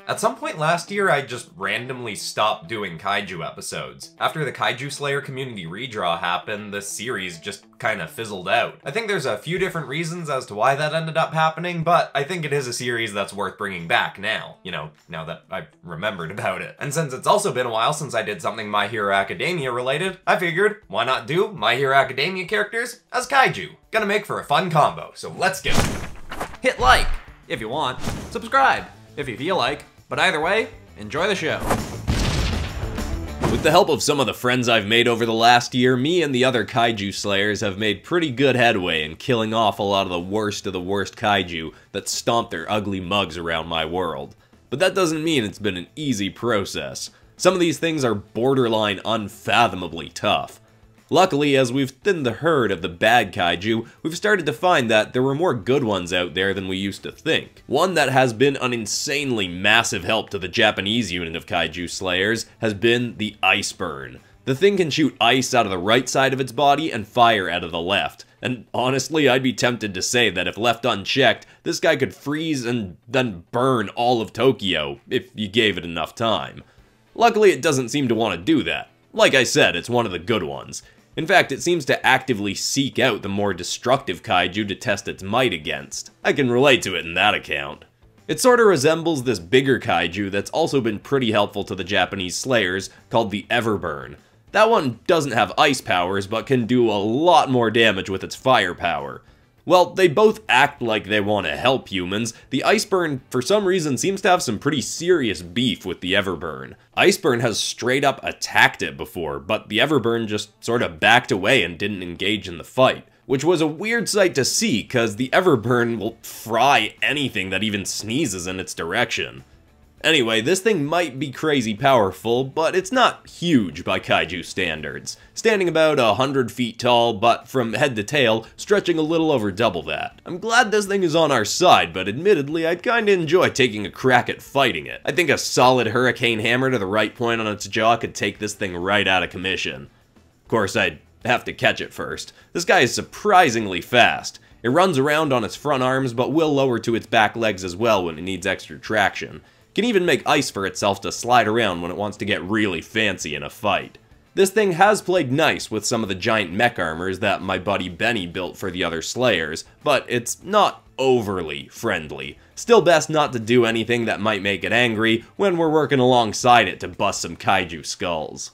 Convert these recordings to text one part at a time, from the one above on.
At some point last year, I just randomly stopped doing Kaiju episodes. After the Kaiju Slayer Community Redraw happened, the series just kinda fizzled out. I think there's a few different reasons as to why that ended up happening, but I think it is a series that's worth bringing back now. You know, now that I've remembered about it. And since it's also been a while since I did something My Hero Academia related, I figured, why not do My Hero Academia characters as Kaiju? Gonna make for a fun combo, so let's go. Hit like if you want, subscribe if you feel like, but either way, enjoy the show. With the help of some of the friends I've made over the last year, me and the other Kaiju Slayers have made pretty good headway in killing off a lot of the worst Kaiju that stomp their ugly mugs around my world. But that doesn't mean it's been an easy process. Some of these things are borderline unfathomably tough. Luckily, as we've thinned the herd of the bad kaiju, we've started to find that there were more good ones out there than we used to think. One that has been an insanely massive help to the Japanese unit of kaiju slayers has been the Iceburn. The thing can shoot ice out of the right side of its body and fire out of the left. And honestly, I'd be tempted to say that if left unchecked, this guy could freeze and then burn all of Tokyo, if you gave it enough time. Luckily, it doesn't seem to want to do that. Like I said, it's one of the good ones. In fact, it seems to actively seek out the more destructive kaiju to test its might against. I can relate to it in that account. It sorta resembles this bigger kaiju that's also been pretty helpful to the Japanese slayers, called the Everburn. That one doesn't have ice powers, but can do a lot more damage with its firepower. Well, they both act like they want to help humans. The Iceburn, for some reason, seems to have some pretty serious beef with the Everburn. Iceburn has straight up attacked it before, but the Everburn just sort of backed away and didn't engage in the fight. Which was a weird sight to see, cause the Everburn will fry anything that even sneezes in its direction. Anyway, this thing might be crazy powerful, but it's not huge by kaiju standards. Standing about 100 feet tall, but from head to tail, stretching a little over double that. I'm glad this thing is on our side, but admittedly, I'd kinda enjoy taking a crack at fighting it. I think a solid hurricane hammer to the right point on its jaw could take this thing right out of commission. Of course, I'd have to catch it first. This guy is surprisingly fast. It runs around on its front arms, but will lower to its back legs as well when it needs extra traction. Can even make ice for itself to slide around when it wants to get really fancy in a fight. This thing has played nice with some of the giant mech armors that my buddy Benny built for the other Slayers, but it's not overly friendly. Still best not to do anything that might make it angry when we're working alongside it to bust some kaiju skulls.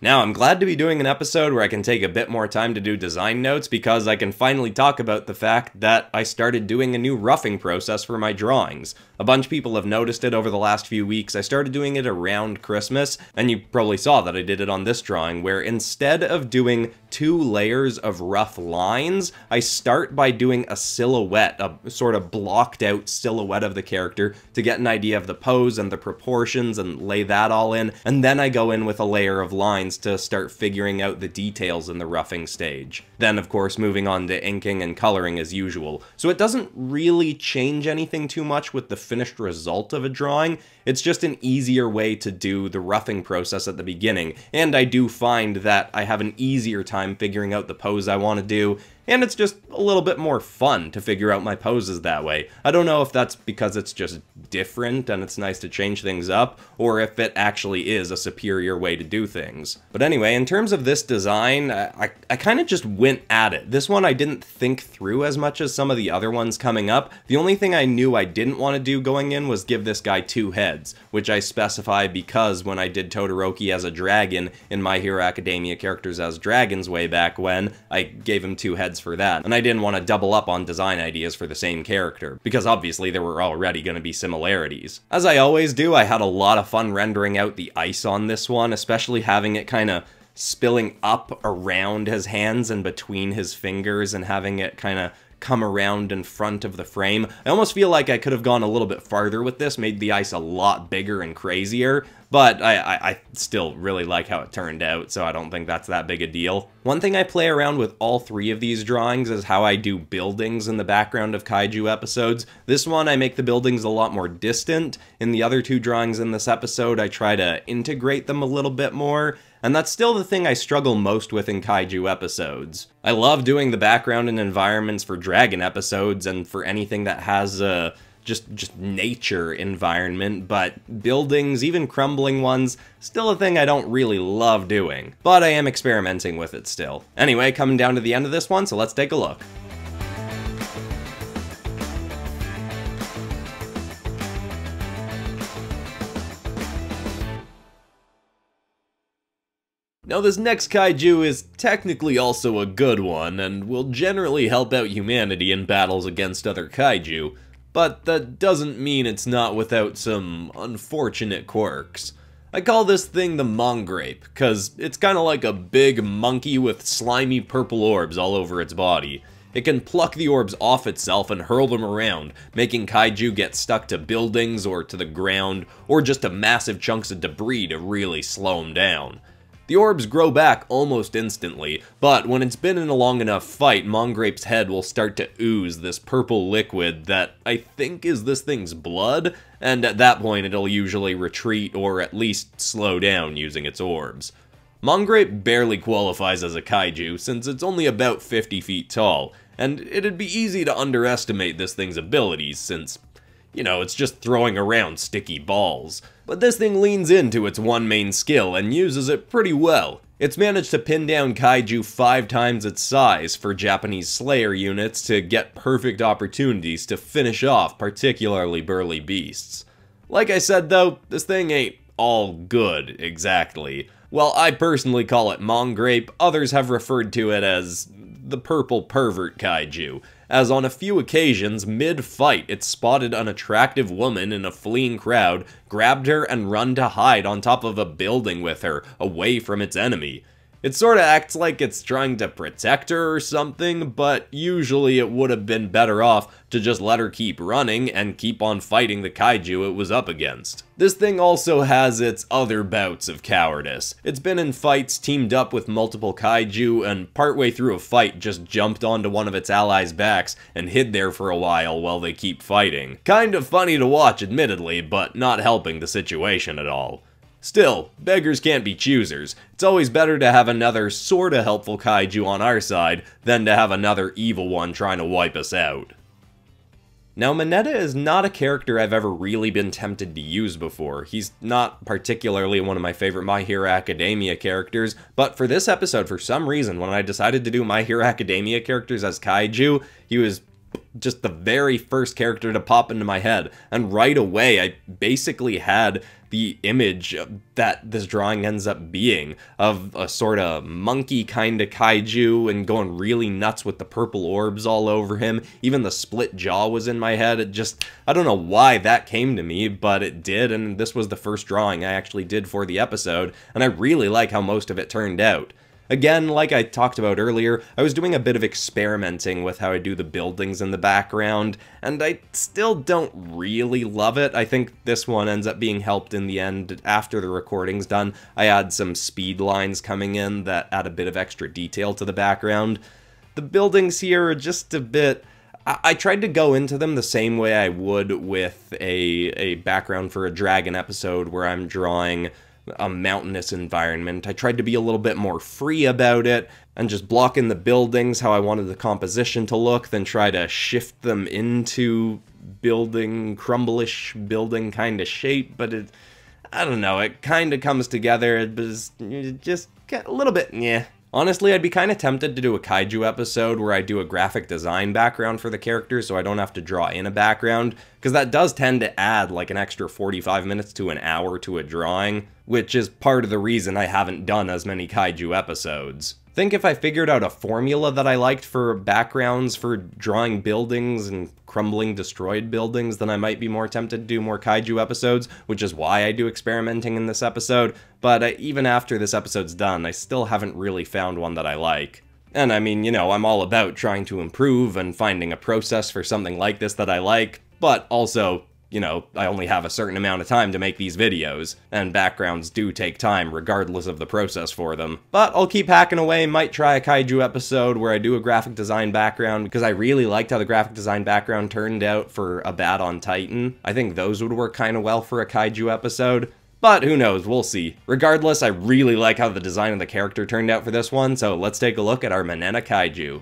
Now, I'm glad to be doing an episode where I can take a bit more time to do design notes because I can finally talk about the fact that I started doing a new roughing process for my drawings. A bunch of people have noticed it over the last few weeks. I started doing it around Christmas, and you probably saw that I did it on this drawing, where instead of doing 2 layers of rough lines, I start by doing a silhouette, a sort of blocked out silhouette of the character to get an idea of the pose and the proportions and lay that all in, and then I go in with a layer of lines to start figuring out the details in the roughing stage. Then, of course, moving on to inking and coloring as usual. So it doesn't really change anything too much with the finished result of a drawing. It's just an easier way to do the roughing process at the beginning, and I do find that I have an easier time figuring out the pose I want to do, and it's just a little bit more fun to figure out my poses that way. I don't know if that's because it's just different and it's nice to change things up, or if it actually is a superior way to do things. But anyway, in terms of this design, I kind of just went at it. This one I didn't think through as much as some of the other ones coming up. The only thing I knew I didn't want to do going in was give this guy 2 heads, which I specify because when I did Todoroki as a dragon in My Hero Academia Characters as Dragons way back when, I gave him 2 heads for that, and I didn't want to double up on design ideas for the same character, because obviously there were already going to be similarities. As I always do, I had a lot of fun rendering out the ice on this one, especially having it kind of spilling up around his hands and between his fingers and having it kind of come around in front of the frame. I almost feel like I could have gone a little bit farther with this, made the ice a lot bigger and crazier, but I still really like how it turned out, so I don't think that's that big a deal. One thing I play around with all 3 of these drawings is how I do buildings in the background of kaiju episodes. This one, I make the buildings a lot more distant. In the other 2 drawings in this episode, I try to integrate them a little bit more, and that's still the thing I struggle most with in kaiju episodes. I love doing the background and environments for dragon episodes and for anything that has just nature environment, but buildings, even crumbling ones, still a thing I don't really love doing. But I am experimenting with it still. Anyway, coming down to the end of this one, so let's take a look. Now this next kaiju is technically also a good one, and will generally help out humanity in battles against other kaiju, but that doesn't mean it's not without some unfortunate quirks. I call this thing the Mongrape, cause it's kinda like a big monkey with slimy purple orbs all over its body. It can pluck the orbs off itself and hurl them around, making kaiju get stuck to buildings or to the ground, or just to massive chunks of debris to really slow them down. The orbs grow back almost instantly, but when it's been in a long enough fight, Mongrape's head will start to ooze this purple liquid that I think is this thing's blood, and at that point it'll usually retreat or at least slow down using its orbs. Mongrape barely qualifies as a kaiju since it's only about 50 feet tall, and it'd be easy to underestimate this thing's abilities since, you know, it's just throwing around sticky balls. But this thing leans into its one main skill and uses it pretty well. It's managed to pin down kaiju 5 times its size for Japanese Slayer units to get perfect opportunities to finish off particularly burly beasts. Like I said though, this thing ain't all good exactly. While I personally call it Mongrape, others have referred to it as the purple pervert kaiju, as on a few occasions, mid-fight, it spotted an attractive woman in a fleeing crowd, grabbed her, and run to hide on top of a building with her, away from its enemy. It sorta acts like it's trying to protect her or something, but usually it would have been better off to just let her keep running and keep on fighting the kaiju it was up against. This thing also has its other bouts of cowardice. It's been in fights teamed up with multiple kaiju and partway through a fight just jumped onto one of its allies' backs and hid there for a while they keep fighting. Kind of funny to watch admittedly, but not helping the situation at all. Still, beggars can't be choosers. It's always better to have another sorta helpful kaiju on our side than to have another evil one trying to wipe us out. Now, Mineta is not a character I've ever really been tempted to use before. He's not particularly one of my favorite My Hero Academia characters, but for this episode, for some reason, when I decided to do My Hero Academia characters as kaiju, he was just the very first character to pop into my head, and right away I basically had the image that this drawing ends up being of a sort of monkey kind of kaiju and going really nuts with the purple orbs all over him. Even the split jaw was in my head. It just, I don't know why that came to me, but it did, and this was the first drawing I actually did for the episode, and I really like how most of it turned out. Again, like I talked about earlier, I was doing a bit of experimenting with how I do the buildings in the background, and I still don't really love it. I think this one ends up being helped in the end after the recording's done. I add some speed lines coming in that add a bit of extra detail to the background. The buildings here are just a bit... I tried to go into them the same way I would with a background for a dragon episode where I'm drawing a mountainous environment. I tried to be a little bit more free about it and just block in the buildings how I wanted the composition to look, then try to shift them into building, crumble-ish building kind of shape, but it, I don't know, it kind of comes together. It was just a little bit, yeah. Honestly, I'd be kind of tempted to do a kaiju episode where I do a graphic design background for the characters so I don't have to draw in a background, because that does tend to add like an extra 45 minutes to an hour to a drawing, which is part of the reason I haven't done as many kaiju episodes. I think if I figured out a formula that I liked for backgrounds for drawing buildings and crumbling destroyed buildings, then I might be more tempted to do more kaiju episodes, which is why I do experimenting in this episode, but even after this episode's done, I still haven't really found one that I like. And I mean, you know, I'm all about trying to improve and finding a process for something like this that I like, but also, you know, I only have a certain amount of time to make these videos, and backgrounds do take time regardless of the process for them. But I'll keep hacking away, might try a kaiju episode where I do a graphic design background, because I really liked how the graphic design background turned out for a Bat on Titan. I think those would work kind of well for a kaiju episode. But who knows, we'll see. Regardless, I really like how the design of the character turned out for this one, so let's take a look at our Mineta Kaiju.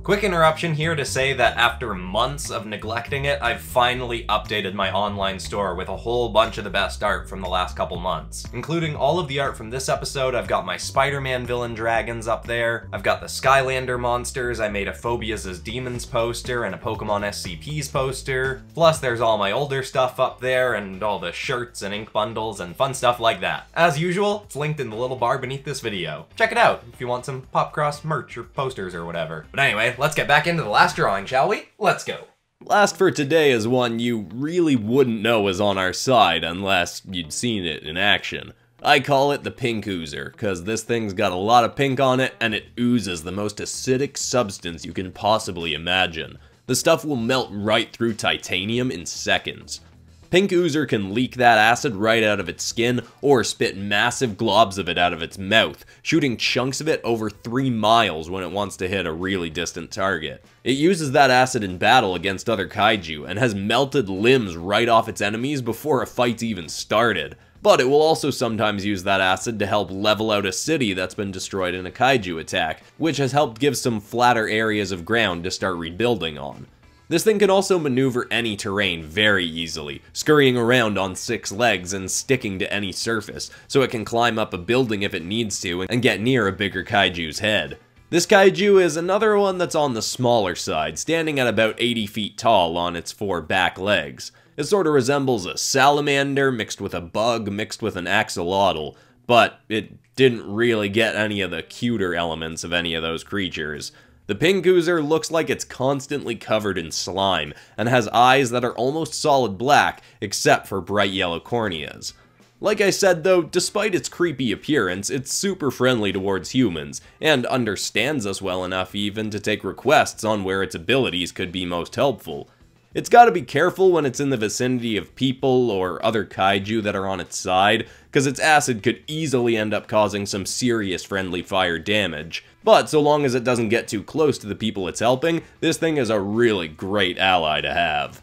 Quick interruption here to say that after months of neglecting it, I've finally updated my online store with a whole bunch of the best art from the last couple months. Including all of the art from this episode, I've got my Spider-Man villain dragons up there, I've got the Skylander monsters, I made a Phobias as Demons poster and a Pokemon SCPs poster, plus there's all my older stuff up there and all the shirts and ink bundles and fun stuff like that. As usual, it's linked in the little bar beneath this video. Check it out if you want some PopCross merch or posters or whatever. But anyway, let's get back into the last drawing, shall we? Let's go. Last for today is one you really wouldn't know is on our side unless you'd seen it in action. I call it the pink oozer, cause this thing's got a lot of pink on it and it oozes the most acidic substance you can possibly imagine. The stuff will melt right through titanium in seconds. Pink oozer can leak that acid right out of its skin, or spit massive globs of it out of its mouth, shooting chunks of it over 3 miles when it wants to hit a really distant target. It uses that acid in battle against other kaiju, and has melted limbs right off its enemies before a fight's even started. But it will also sometimes use that acid to help level out a city that's been destroyed in a kaiju attack, which has helped give some flatter areas of ground to start rebuilding on. This thing can also maneuver any terrain very easily, scurrying around on 6 legs and sticking to any surface, so it can climb up a building if it needs to and get near a bigger kaiju's head. This kaiju is another one that's on the smaller side, standing at about 80 feet tall on its 4 back legs. It sort of resembles a salamander mixed with a bug mixed with an axolotyl, but it didn't really get any of the cuter elements of any of those creatures. The pink oozer looks like it's constantly covered in slime, and has eyes that are almost solid black, except for bright yellow corneas. Like I said though, despite its creepy appearance, it's super friendly towards humans, and understands us well enough even to take requests on where its abilities could be most helpful. It's gotta be careful when it's in the vicinity of people or other kaiju that are on its side, cause its acid could easily end up causing some serious friendly fire damage. But so long as it doesn't get too close to the people it's helping, this thing is a really great ally to have.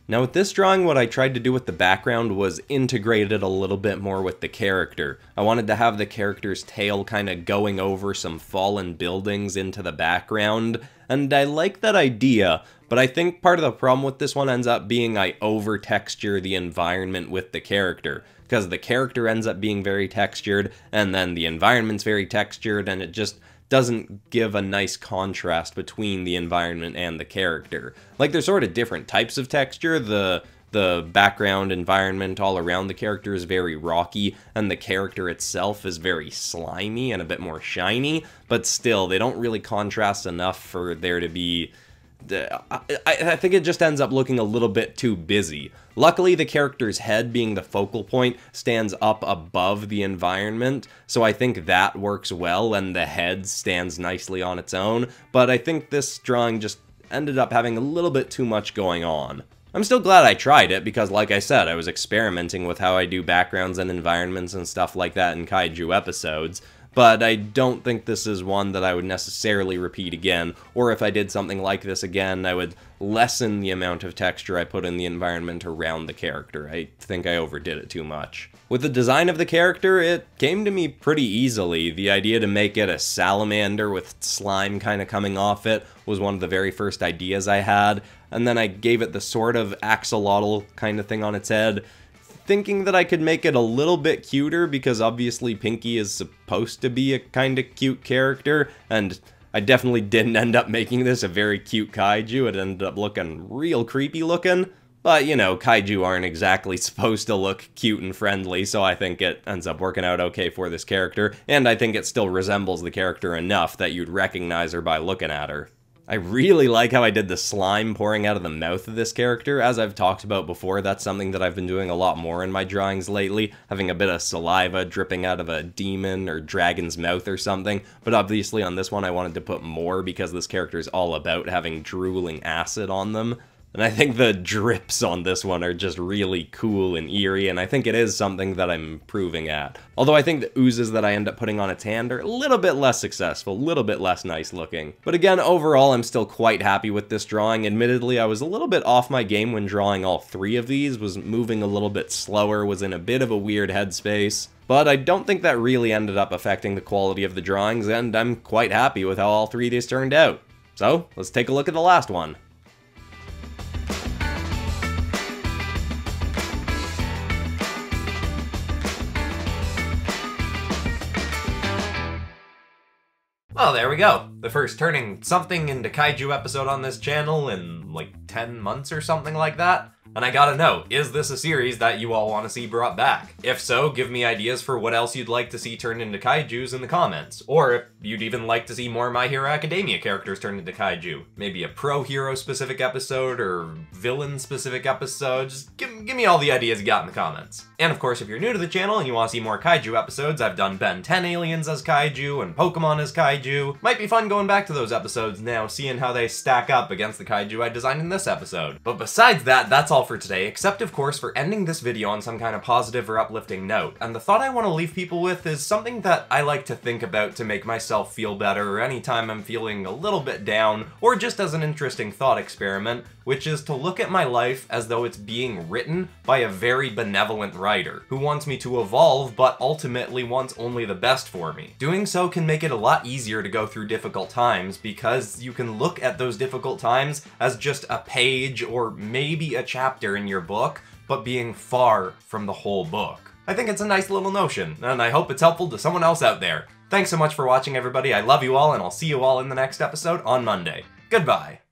Now with this drawing, what I tried to do with the background was integrate it a little bit more with the character. I wanted to have the character's tail kind of going over some fallen buildings into the background, and I like that idea, but I think part of the problem with this one ends up being I over-texture the environment with the character, because the character ends up being very textured, and then the environment's very textured, and it just doesn't give a nice contrast between the environment and the character. Like, they're sort of different types of texture. The background environment all around the character is very rocky, and the character itself is very slimy and a bit more shiny, but still, they don't really contrast enough for there to be... I think it just ends up looking a little bit too busy. Luckily, the character's head being the focal point stands up above the environment, so I think that works well and the head stands nicely on its own, but I think this drawing just ended up having a little bit too much going on. I'm still glad I tried it because, like I said, I was experimenting with how I do backgrounds and environments and stuff like that in kaiju episodes, but I don't think this is one that I would necessarily repeat again, or if I did something like this again, I would lessen the amount of texture I put in the environment around the character. I think I overdid it too much. With the design of the character, it came to me pretty easily. The idea to make it a salamander with slime kind of coming off it was one of the very first ideas I had, and then I gave it the sort of axolotyl kind of thing on its head, thinking that I could make it a little bit cuter because obviously Pinky is supposed to be a kind of cute character, and I definitely didn't end up making this a very cute kaiju. It ended up looking real creepy looking, but you know, kaiju aren't exactly supposed to look cute and friendly, so I think it ends up working out okay for this character, and I think it still resembles the character enough that you'd recognize her by looking at her. I really like how I did the slime pouring out of the mouth of this character. As I've talked about before, that's something that I've been doing a lot more in my drawings lately, having a bit of saliva dripping out of a demon or dragon's mouth or something, but obviously on this one I wanted to put more because this character is all about having drooling acid on them. And I think the drips on this one are just really cool and eerie, and I think it is something that I'm improving at. Although I think the oozes that I end up putting on its hand are a little bit less successful, a little bit less nice looking. But again, overall, I'm still quite happy with this drawing. Admittedly, I was a little bit off my game when drawing all 3 of these, was moving a little bit slower, was in a bit of a weird headspace. but I don't think that really ended up affecting the quality of the drawings, and I'm quite happy with how all 3 of these turned out. So, let's take a look at the last one. Well, there we go. The first turning something into kaiju episode on this channel in like 10 months or something like that. And I gotta know, is this a series that you all want to see brought back? If so, give me ideas for what else you'd like to see turned into kaijus in the comments. Or if you'd even like to see more My Hero Academia characters turned into kaiju. Maybe a pro-hero specific episode or villain specific episode. Just give me all the ideas you got in the comments. And of course, if you're new to the channel and you want to see more kaiju episodes, I've done Ben 10 aliens as kaiju and Pokemon as kaiju. Might be fun going back to those episodes now, seeing how they stack up against the kaiju I designed in this episode. But besides that, that's all for today, except of course for ending this video on some kind of positive or uplifting note. And the thought I want to leave people with is something that I like to think about to make myself feel better anytime I'm feeling a little bit down, or just as an interesting thought experiment, which is to look at my life as though it's being written by a very benevolent writer, who wants me to evolve but ultimately wants only the best for me. Doing so can make it a lot easier to go through difficult times, because you can look at those difficult times as just a page or maybe a chapter in your book, but being far from the whole book. I think it's a nice little notion, and I hope it's helpful to someone else out there. Thanks so much for watching, everybody. I love you all, and I'll see you all in the next episode on Monday. Goodbye.